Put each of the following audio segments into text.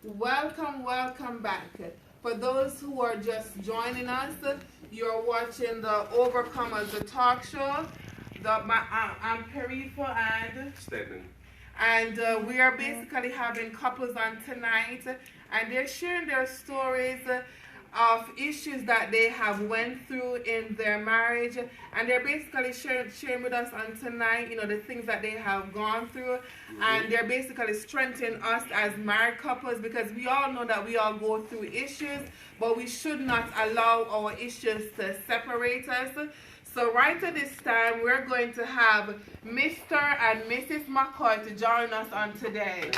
Welcome, welcome back. For those who are just joining us, you're watching the Overcomers, the talk show. I'm Perifa and Stephen. and we are basically having couples on tonight, and they're sharing their stories of issues that they have went through in their marriage, and they're basically sharing with us on tonight, the things that they have gone through, and they're basically strengthening us as married couples, because we all know that we all go through issues, but we should not allow our issues to separate us. So right at this time, we're going to have Mr. and Mrs. McCoy to join us on today.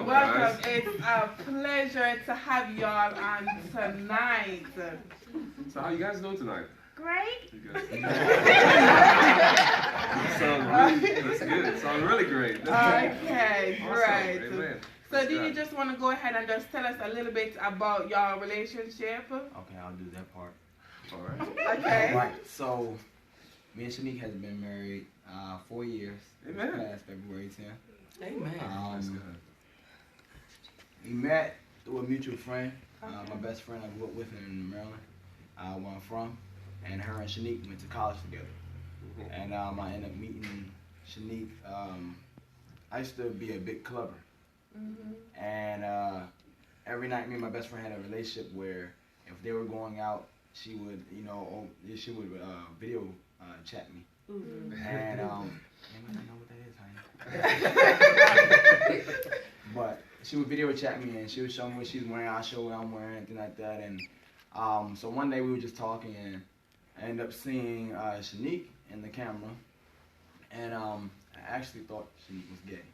Welcome. It's a pleasure to have y'all on tonight. So how you guys doing tonight? Great. You guys? That's good. Sounds really great. Okay, Awesome. right. Amen. So do you just want to go ahead and just tell us a little bit about your relationship? Okay, I'll do that part. All right. Okay. All right, so me and Shanique has been married 4 years. Amen. This past February 10th. Amen. That's good. We met through a mutual friend, my best friend I grew up with in Maryland, where I'm from, and her and Shanique went to college together. And I ended up meeting Shanique. I used to be a big clubber, and every night me and my best friend had a relationship where if they were going out, she would, video chat me. And you might not know what that is, honey. But she would video chat me and she would show me what she's wearing. I'll show her what I'm wearing, anything like that. And so one day we were just talking and I ended up seeing Shanique in the camera, and I actually thought Shanique was gay.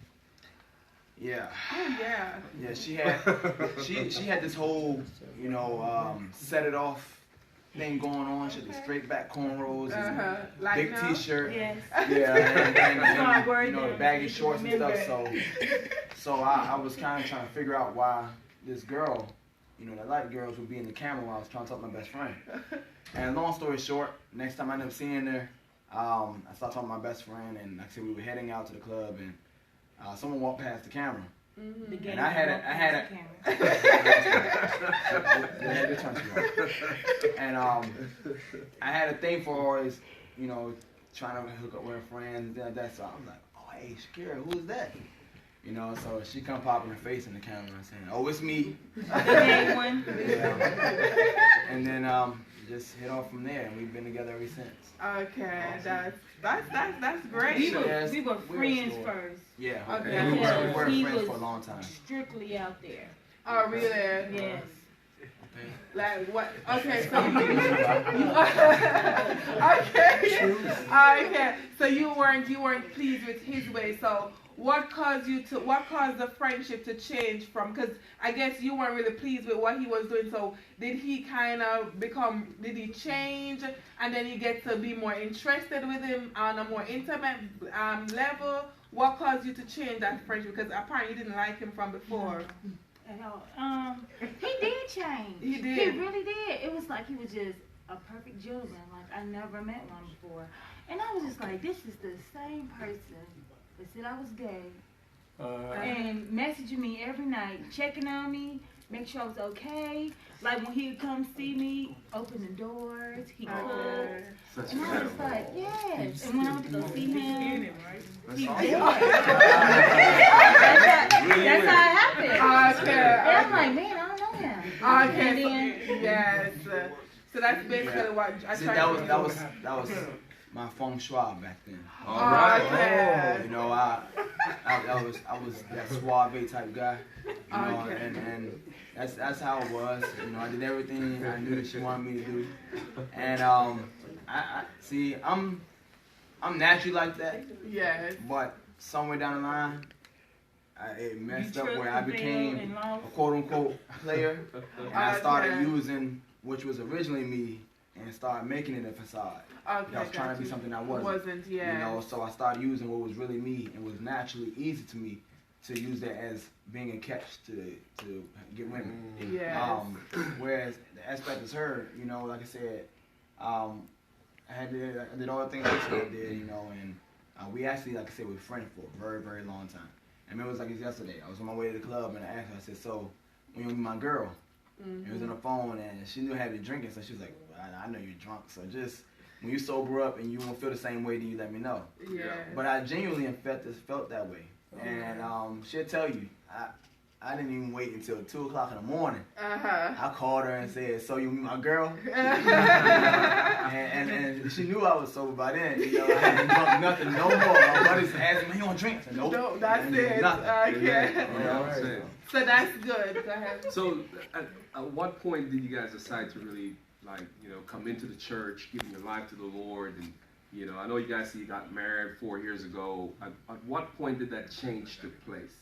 Yeah. Oh yeah. Yeah, she had this whole, set it off thing going on. She had the straight back cornrows, Like big now? T-shirt. Yes. Yeah, and the baggy shorts and stuff. So I was kind of trying to figure out why this girl, that like girls would be in the camera while I was trying to talk to my best friend. And long story short, next time I ended up seeing her, I started talking to my best friend, and like I said, we were heading out to the club, and someone walked past the camera. And I had a and I had a thing for always, trying to hook up with her friends and things like that. So I was like, oh hey Shakira, who is that? So she come popping her face in the camera and saying, oh, it's me. The gay one. Yeah. And then just hit off from there, and we've been together ever since. Okay, that's great. We were friends first. Yeah. Okay. We were He friends was for a long time. strictly out there. Oh really? Yes. Okay. Like what? Okay, so okay. So you weren't pleased with his way. So what caused the friendship to change from? Because I guess you weren't really pleased with what he was doing. So did he did he change, and then you get to be more interested with him on a more intimate level? What caused you to change that friendship? Because apparently you didn't like him from before. At all. He did change. He did. He really did. It was like he was just a perfect gentleman. Like I never met one before, and I was just like, this is the same person that said I was gay, and messaging me every night, checking on me, make sure I was okay. Like when he'd come see me, open the doors, he cooked. And I was like, yes. And when I went to go see him, he did. That's how it happened. Okay. And I'm like, man, I don't know him. Okay. And then, Yes. So that's basically what I See, tried that to was do. my feng shui back then. All right. Okay. I was that suave type guy. Okay. And that's how it was. I did everything I knew that she wanted me to do. And I see I'm naturally like that, Yes. but somewhere down the line it messed up You where I tripped and became failed and lost. a quote unquote player, and I started Okay. using which was originally me and started making it a facade. Okay. I was trying to be something I wasn't. Yeah. So I started using what was really me and was naturally easy to me to use that as being a catch to get women. Yes. Whereas the aspect is her, you know, like I said, I did all the things that she did, you know, and we actually, like I said, were friends for a very, very long time. I mean, it was like yesterday. I was on my way to the club and I asked her, I said, so, when you with my girl? Mm-hmm. It was on the phone and she knew I had been drinking, so she was like, well, I know you're drunk, so just when you sober up and you won't feel the same way, then you let me know. Yeah. But I genuinely felt that way. And she'll tell you, I didn't even wait until 2 o'clock in the morning. I called her and said, so you my girl? and she knew I was sober by then. You know, I hadn't drunk nothing no more. My buddies asked me, you don't drink? I said, nope. No, that's it. Nothing. Okay. You know what I'm saying? So that's good. Go ahead. So, at what point did you guys decide to really, like, you know, come into the church, giving your life to the Lord? And, you know, I know you guys say you got married 4 years ago. At what point did that change took place?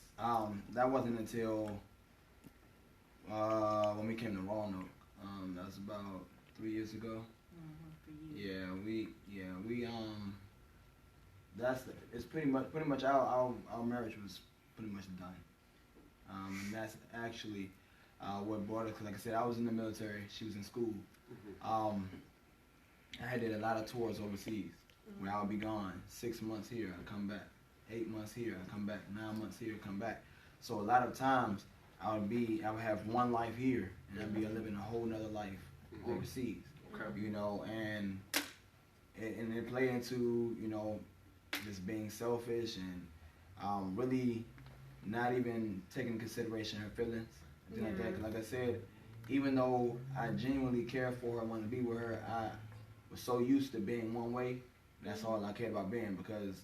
That wasn't until when we came to Roanoke. That was about 3 years ago. It's pretty much our marriage was pretty much done. And that's actually what brought us. Cause like I said, I was in the military. She was in school. I had did a lot of tours overseas where I would be gone 6 months here, I come back. 8 months here, I come back. 9 months here, come back. So a lot of times I would have one life here, and I'd be living a whole nother life overseas. Okay. You know, and it played into, you know, just being selfish and really not even taking into consideration her feelings. And things like that. 'Cause like I said, even though I genuinely care for her, wanted to be with her, I was so used to being one way. That's all I cared about being, because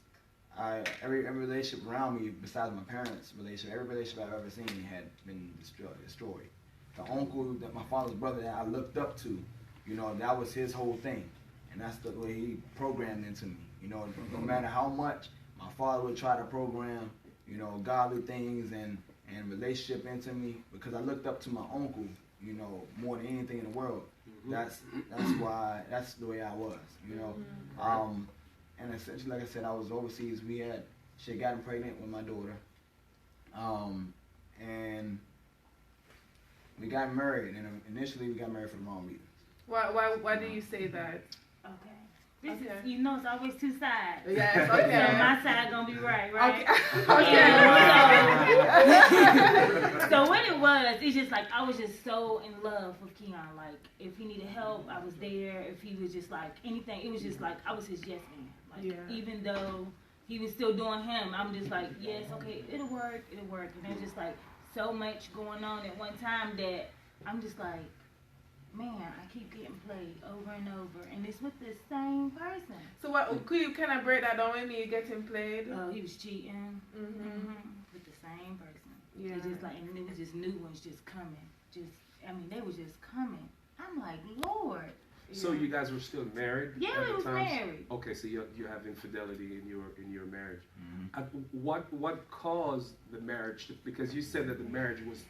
every relationship around me, besides my parents' relationship, every relationship I've ever seen had been destroyed. The uncle, that my father's brother that I looked up to, you know, that was his whole thing. And that's the way he programmed into me. You know, no matter how much my father would try to program, you know, godly things and relationship into me, because I looked up to my uncle, you know, more than anything in the world. That's the way I was, you know. And essentially, like I said, I was overseas. She had gotten pregnant with my daughter. And we got married, and initially we got married for the wrong reasons. Why do you say that? Okay. This is, you know, it's always two sides. Yes, okay. So my side gonna be right? Okay. So what it was, it's just like I was just so in love with Keon. Like if he needed help, I was there. If he was just like anything, it was just like I was his yes man. Like even though he was still doing him, I'm just like, yes, okay, it'll work. And there's just like so much going on at one time that I'm just like, man, I keep getting played over and over, and it's with the same person. So what? Could you kind of break that down with me? You getting played? He was cheating with the same person. Yeah. It just like, and it was just new ones just coming. They were just coming. I'm like, Lord. So you guys were still married? Yeah, we was married. Okay, so you have infidelity in your marriage. What caused the marriage? Because you said that the marriage was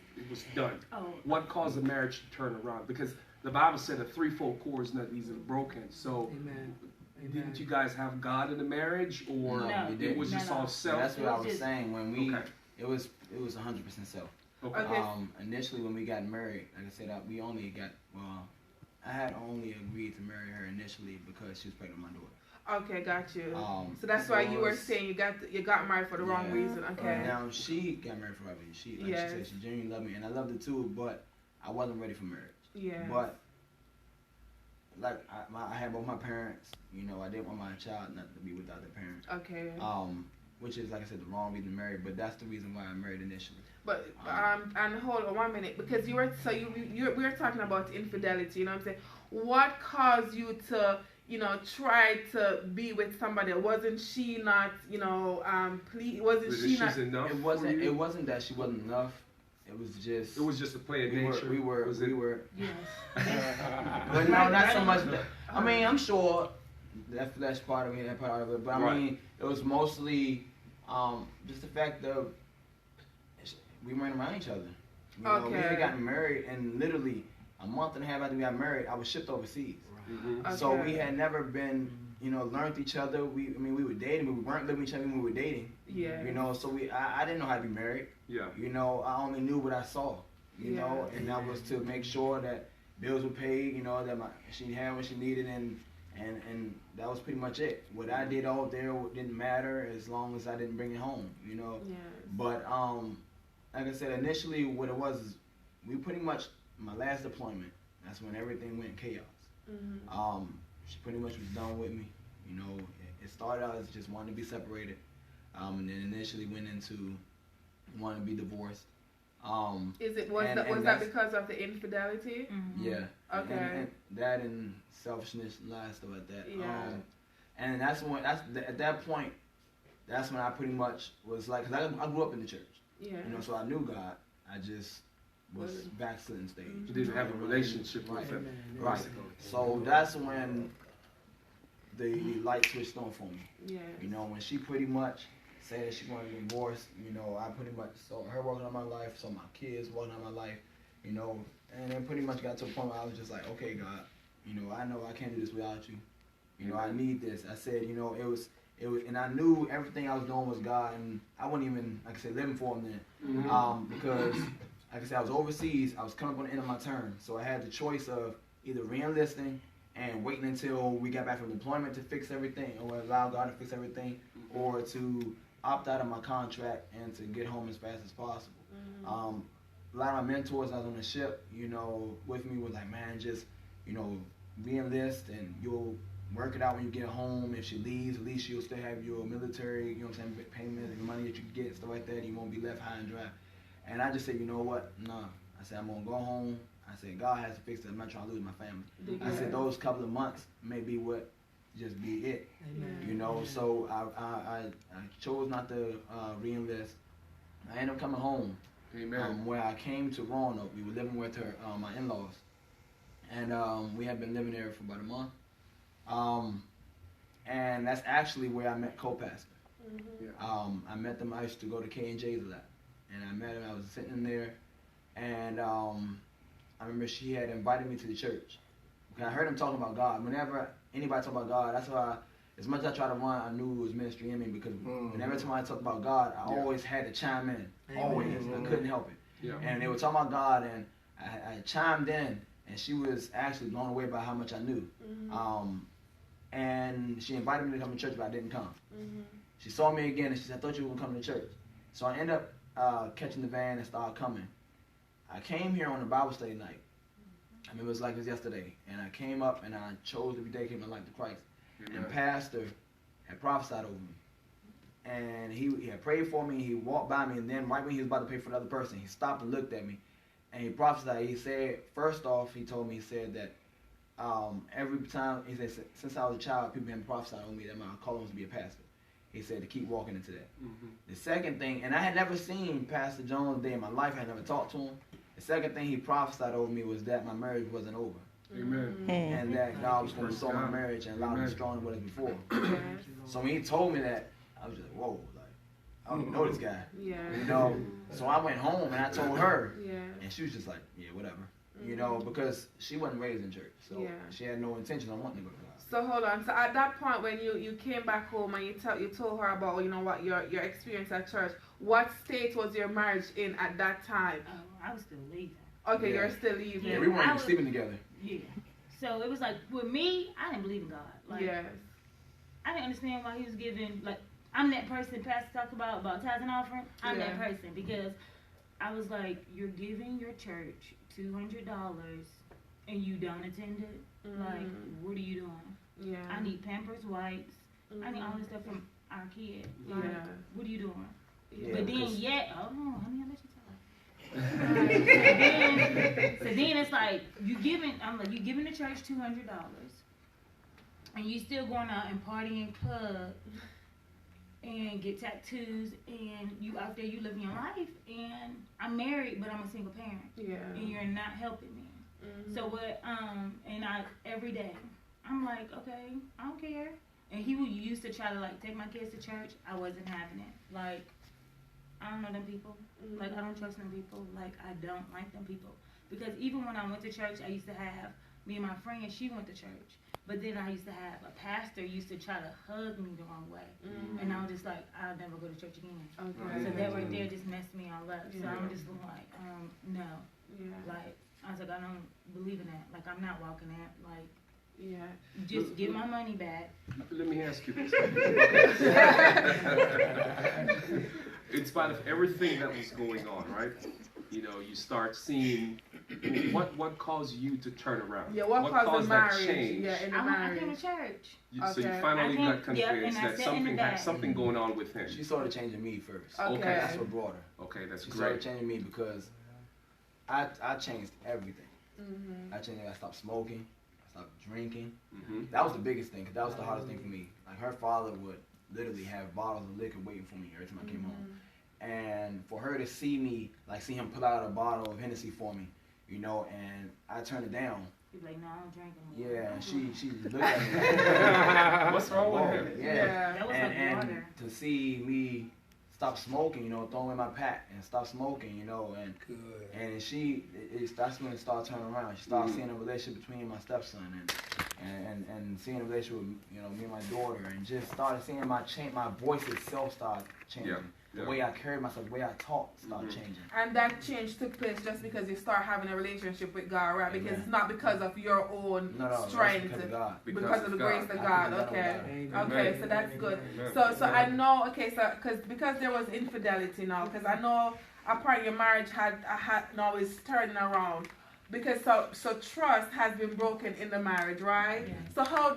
done. Oh. What caused the marriage to turn around? Because the Bible said a threefold cord is not easily broken. So didn't you guys have God in the marriage, or No, it was just all self? That's what I was saying when it was 100% self. Okay. Initially when we got married, like I said, I had only agreed to marry her initially because she was pregnant with my daughter. Okay, got you. So that's why you were saying you got married for the wrong reason. Okay. Now she got married for the right reason. She said she genuinely loved me, and I loved her too. But I wasn't ready for marriage. Yeah. But like I had both my parents. You know, I didn't want my child not to be without their parents. Okay. Which is, like I said, the wrong reason to marry. But that's the reason why I married initially. But and hold on 1 minute, because we were talking about infidelity. You know what I'm saying? What caused you to, you know, try to be with somebody? Wasn't she not, you know, wasn't she not enough? It wasn't that she wasn't enough. It was just a play of nature. We were. Yes. But no, not so much. I mean, I'm sure that's part of me, that part of it. But I mean, it was mostly just the fact of we weren't around each other. You know, we had gotten married, and literally a month and a half after we got married, I was shipped overseas. Okay. So we had never been learned each other. We were dating, but we weren't living with each other when we were dating. Yeah. So I didn't know how to be married. Yeah. I only knew what I saw. And that was to make sure that bills were paid. That she had what she needed, and that was pretty much it. What I did out there didn't matter as long as I didn't bring it home. Yes. But like I said, initially what it was is we pretty much my last deployment. That's when everything went chaos. Mm-hmm. She pretty much was done with me. It started out as just wanting to be separated, and then initially went into wanting to be divorced. Was that because of the infidelity? Mm-hmm. Yeah. Okay. And that and selfishness, a lot of stuff like that. Yeah. And at that point, that's when I pretty much was like, cause I grew up in the church. Yeah. So I knew God. I just was backsliding stage. You didn't have a relationship with him. Right. So that's when the light switched on for me. Yeah. When she pretty much said that she wanted to divorce, I pretty much saw her working on my life, saw my kids working on my life, and then pretty much got to a point where I was just like, okay, God, I know I can't do this without you. I need this. I said, it was, and I knew everything I was doing was God, and I wasn't even, like I said, living for him then, because, like I said, I was overseas, I was coming up on the end of my term, so I had the choice of either re-enlisting and waiting until we got back from deployment to fix everything, or allow God to fix everything, or to opt out of my contract and to get home as fast as possible. A lot of my mentors I was on the ship, with me was like, man, just, re-enlist and you'll work it out when you get home. If she leaves, at least you'll still have your military, payments and money that you get, stuff like that. You won't be left high and dry. And I just said, you know what? Nah. I said, I'm going to go home. I said, God has to fix it. I'm not trying to lose my family. I said, those couple of months may be what just be it. So I chose not to re-enlist. I ended up coming home. Amen. Where I came to Roanoke. We were living with her, my in-laws. And we had been living there for about a month. And that's actually where I met co-pastor. I met them. I used to go to K&J's a lot. And I met him. I was sitting there. And I remember she had invited me to the church. I heard him talking about God. Whenever anybody talk about God, that's why, as much as I try to run, I knew it was ministry in me, because whenever somebody talked about God, I always had to chime in. Always. I couldn't help it. And they were talking about God, and I chimed in, and she was actually blown away by how much I knew. And she invited me to come to church, but I didn't come. She saw me again, and she said, I thought you were going to come to church. So I ended up catching the van and started coming. I came here on a Bible study night. I mean, it was like this yesterday. And I came up and I chose to rededicate my life to Christ. And Pastor had prophesied over me. And he had prayed for me. He walked by me. And then right when he was about to pray for another person, he stopped and looked at me. And he prophesied. He said, first off, he told me, he said that every time, he said, since I was a child, people had prophesied on me that my calling was to be a pastor. He said to keep walking into that. The second thing, and I had never seen Pastor Jones a day in my life. I had never talked to him. The second thing he prophesied over me was that my marriage wasn't over. Amen. And that God was going to restore my marriage and allow me to be stronger than what it was before. So when he told me that, I was just like, whoa, like, I don't even know this guy. So I went home and I told her, and she was just like, yeah, whatever. Because she wasn't raised in church. So she had no intention on wanting to go to God. So hold on. So at that point when you came back home and you told her about what your experience at church, what state was your marriage in at that time? Oh, I was still leaving. Okay, you're still leaving. Yeah, we weren't even sleeping together. Yeah. So it was like, with me, I didn't believe in God. Like, I didn't understand why he was giving, like, I'm that person Pastor talked about tithes and offering. I'm that person, because I was like, you're giving your church $200 and you don't attend it? Like, what are you doing? I need Pampers, wipes. I need all this stuff from our kid. Like, what are you doing? But then honey, I'll let you so then it's like, you giving the church $200 and you still going out and partying club and get tattoos, and you out there, you living your life, and I'm married, but I'm a single parent. And you're not helping me. So what, and I, every day, I'm like, okay, I don't care. And he used to try to, like, take my kids to church. I wasn't having it. Like, I don't know them people. Like, I don't trust them people. Like, I don't like them people. Because even when I went to church, I used to have, me and my friend, she went to church. But then I used to have a pastor used to try to hug me the wrong way. And I was just like, I'll never go to church again. Okay. So that right there just messed me all up. So Yeah. I'm just like, no. Yeah. Like, I was like, I don't believe in that. Like, I'm not walking that. Like, Yeah. just get my money back. Let me ask you this. In spite of everything that was going on, right? You know, you start seeing what caused you to turn around. Yeah, what caused the that marriage? change? Yeah, in the I marriage. came to church. So you Okay. finally got Yeah, convinced and I that sat in the something had back. something going on with him. She started changing me first. Okay. That's what brought her. Okay, that's She started great. changing me because I changed everything. Mm-hmm. I changed. I stopped smoking. I stopped drinking. Mm-hmm. That was the biggest thing, because that was the hardest thing for me. Like, her father would literally have bottles of liquor waiting for me every time I came home. And for her to see me, like, see him pull out a bottle of Hennessy for me, you know, and I turned it down. He's like, no, I don't drink anymore. Yeah, and she looked at me. What's wrong with him? Yeah. That was And like water. to see me stop smoking, you know, throw away my pack and stop smoking, you know, and that's when it started turning around. She started seeing a relationship between my stepson and seeing a relationship with, you know, me and my daughter, and just started seeing my voice itself start changing. Yeah. The way I carried myself, the way I talked started changing. And that change took place just because you start having a relationship with God, right? Because Amen. it's not because of your own No, strength. because of God. Because of the grace of I God. could've done Okay. without it. Okay, so that's good. Amen. So I know. Okay, so because there was infidelity now, because I know apart your marriage had now is turning around. Because so trust has been broken in the marriage, right? Yeah. So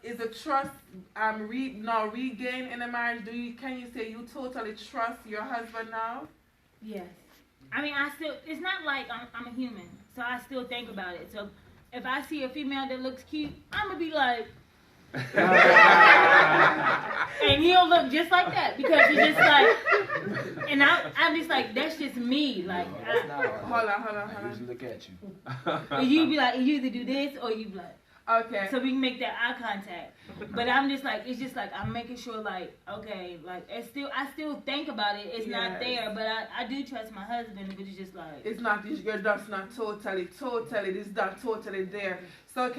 is the trust now regained in the marriage? Can you say you totally trust your husband now? Yes. I mean, it's not like I'm a human, so I still think about it. So if I see a female that looks cute, I'm going to be like, and he'll look just like that because he's just like, and I'm just like, that's just me. Like, No, that's not all right. Hold I on. usually look at you. and you be like, you either do this or you be like, Okay. so we can make that eye contact. But I'm just like, it's just like, I'm making sure like, okay, like I still think about it. It's not Yes. there, but I do trust my husband, but it's just like. It's not, you're just not totally, it's not totally there. So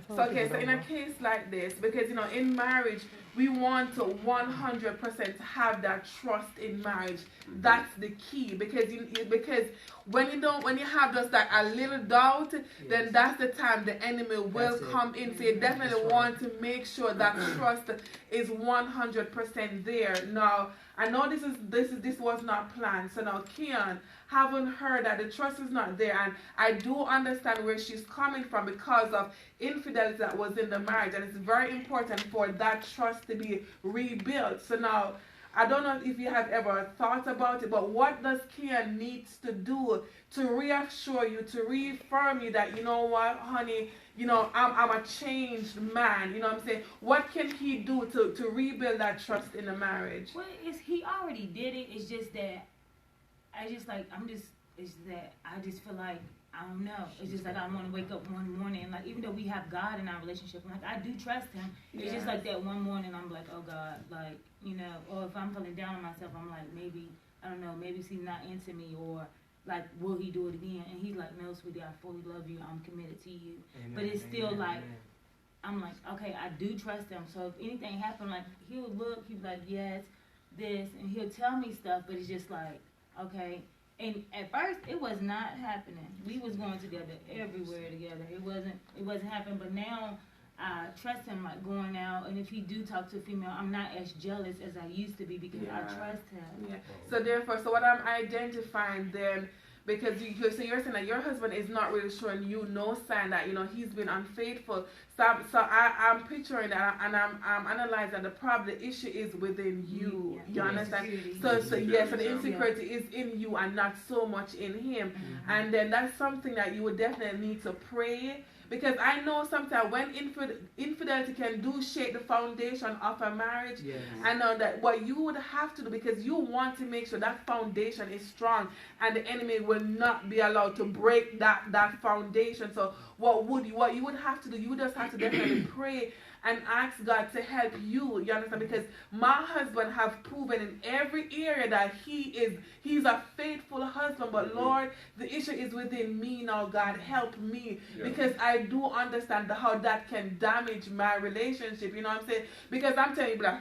so in a case like this, because, you know, in marriage, we want to 100% have that trust in marriage. That's the key, because because when you have just like a little doubt, then that's the time the enemy will come in. So you definitely want to make sure that trust is 100% there. Now, I know this was not planned. So now, Kian, having heard that the trust is not there, and I do understand where she's coming from because of infidelity that was in the marriage, and it's very important for that trust to be rebuilt. So now, I don't know if you have ever thought about it, but what does Kian needs to do to reassure you, to reaffirm you that, you know what, honey, you know, I'm a changed man, you know what I'm saying? What can he do to rebuild that trust in the marriage? Well, he already did it. It's just that it's that I just feel like, I don't know. It's just like I want to wake up one morning and like, even though we have God in our relationship, like I do trust him. It's just like that one morning I'm like, oh God, like, you know, or if I'm feeling down on myself, I'm like, maybe, I don't know, maybe he's not into me, or like, will he do it again? And he's like, no, sweetie, I fully love you. I'm committed to you. Amen, but it's still like, I'm like, okay, I do trust him. So if anything happened, like, he'll look, he'll be like, yes, this, and he'll tell me stuff, but it's just like, okay. And at first, it was not happening. We was going together everywhere together. It wasn't happening. But now, I trust him, like going out. And if he do talk to a female, I'm not as jealous as I used to be because I trust him. Yeah. So therefore, what I'm identifying then, because you're saying that your husband is not really showing you no sign that, you know, he's been unfaithful. So I'm picturing that, and I'm analyzing the issue is within you. Yeah. You understand? Insecurity. So the insecurity is in you and not so much in him. Mm-hmm. And then that's something that you would definitely need to pray. Because I know sometimes when infidelity can shake the foundation of a marriage, I know that what you would have to do, because you want to make sure that foundation is strong and the enemy will not be allowed to break that foundation. So what you would have to do, you would just have to definitely pray and ask God to help you. You understand? Because my husband have proven in every area that he's a faithful husband. But Lord, the issue is within me now. God, help me, because I do understand how that can damage my relationship. You know what I'm saying? Because I'm telling you, like,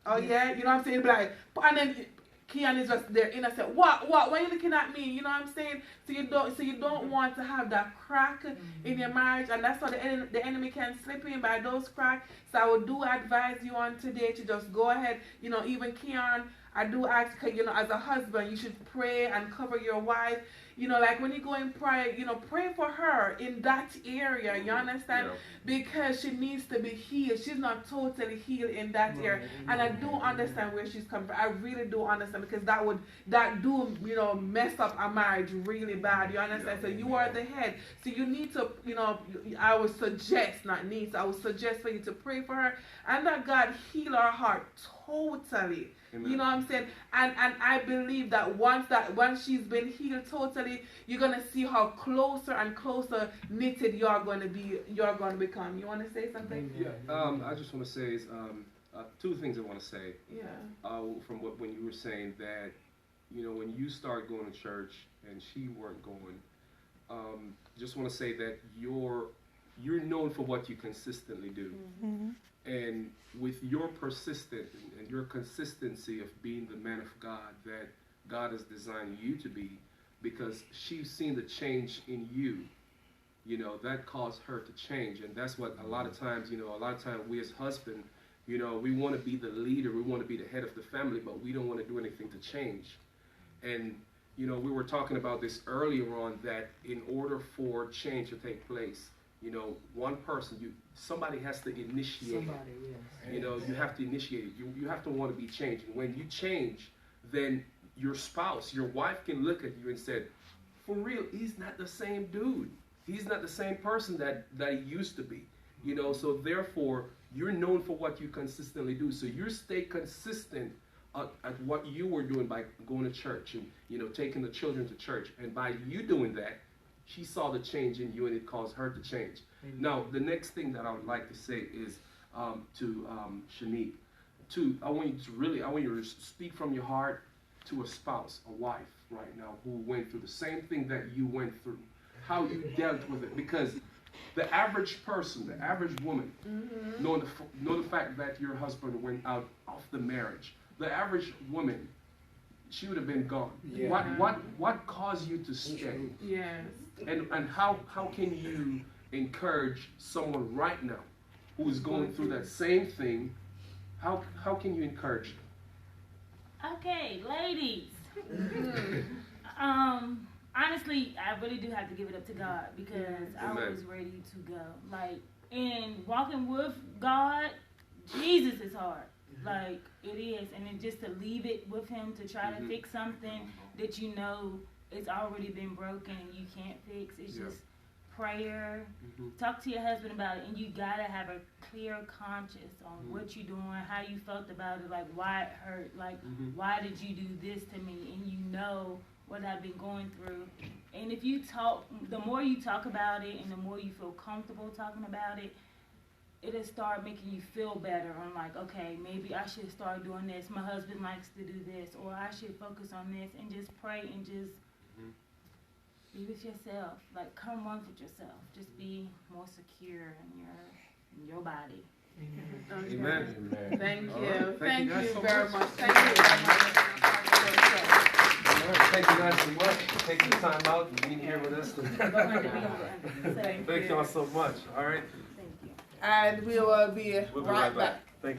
oh yeah, you know what I'm saying? Like, and then Kian is just there innocent. What? Why are you looking at me? You know what I'm saying? So you don't want to have that crack in your marriage, and that's how the enemy can slip in by those cracks. So I would do advise you on today to just go ahead. You know, even Kian, I do ask, you know, as a husband, you should pray and cover your wife. You know, like when you go in prayer, you know, pray for her in that area, you understand? Because she needs to be healed. She's not totally healed in that area. And I do understand where she's coming from. I really do understand, because that do, you know, mess up a marriage really bad, you understand? So you are the head. So you need to, you know, I would suggest, not need, I would suggest for you to pray for her and that God heal her heart totally. Amen. You know what I'm saying? And I believe that once she's been healed totally, you're gonna see how closer and closer knitted you're going to become. You want to say something? Yeah. I just want to say is two things I want to say. Yeah. From when you were saying that, you know, when you start going to church and she weren't going, just want to say that you're known for what you consistently do. Mm-hmm. And with your persistence and your consistency of being the man of God that God has designed you to be, because she's seen the change in you, you know, that caused her to change. And that's what a lot of times, you know, we as husbands, you know, we want to be the leader, we want to be the head of the family, but we don't want to do anything to change. And, you know, we were talking about this earlier on, that in order for change to take place, you know, one person, somebody has to initiate. Somebody, yes. You know, you have to initiate it. You have to want to be changed. And when you change, then your spouse, your wife can look at you and say, for real, he's not the same dude. He's not the same person that he used to be. You know, so therefore, you're known for what you consistently do. So you stay consistent at what you were doing by going to church and, you know, taking the children to church. And by you doing that, she saw the change in you, and it caused her to change. Amen. Now, the next thing that I would like to say is to Shanique, I want you to speak from your heart to a spouse, a wife right now, who went through the same thing that you went through, how you dealt with it. Because the average person, the average woman, know the fact that your husband went out of the marriage, the average woman, she would have been gone. Yeah. What caused you to stay? Yes. And how can you encourage someone right now who is going through that same thing? How can you encourage them? Okay, ladies. Honestly, I really do have to give it up to God, because I was ready to go. Like, in walking with God, Jesus is hard. Like, it is. And then just to leave it with him to try to fix something that you know it's already been broken and you can't fix. It's just prayer. Talk to your husband about it, and you gotta have a clear conscience on what you're doing, how you felt about it, like why it hurt, like why did you do this to me, and you know what I've been going through. And if you talk, the more you talk about it and the more you feel comfortable talking about it, it'll start making you feel better on, like, okay, maybe I should start doing this. My husband likes to do this, or I should focus on this, and just pray and just be with yourself. Like, come once with yourself. Just be more secure in your body. Amen. Amen. Amen. Thank you. Right. Thank you so very much. much. Thank you very much. Thank you guys so much for taking the time out and being here with us. Thank y'all so much. All right. And we will be right back.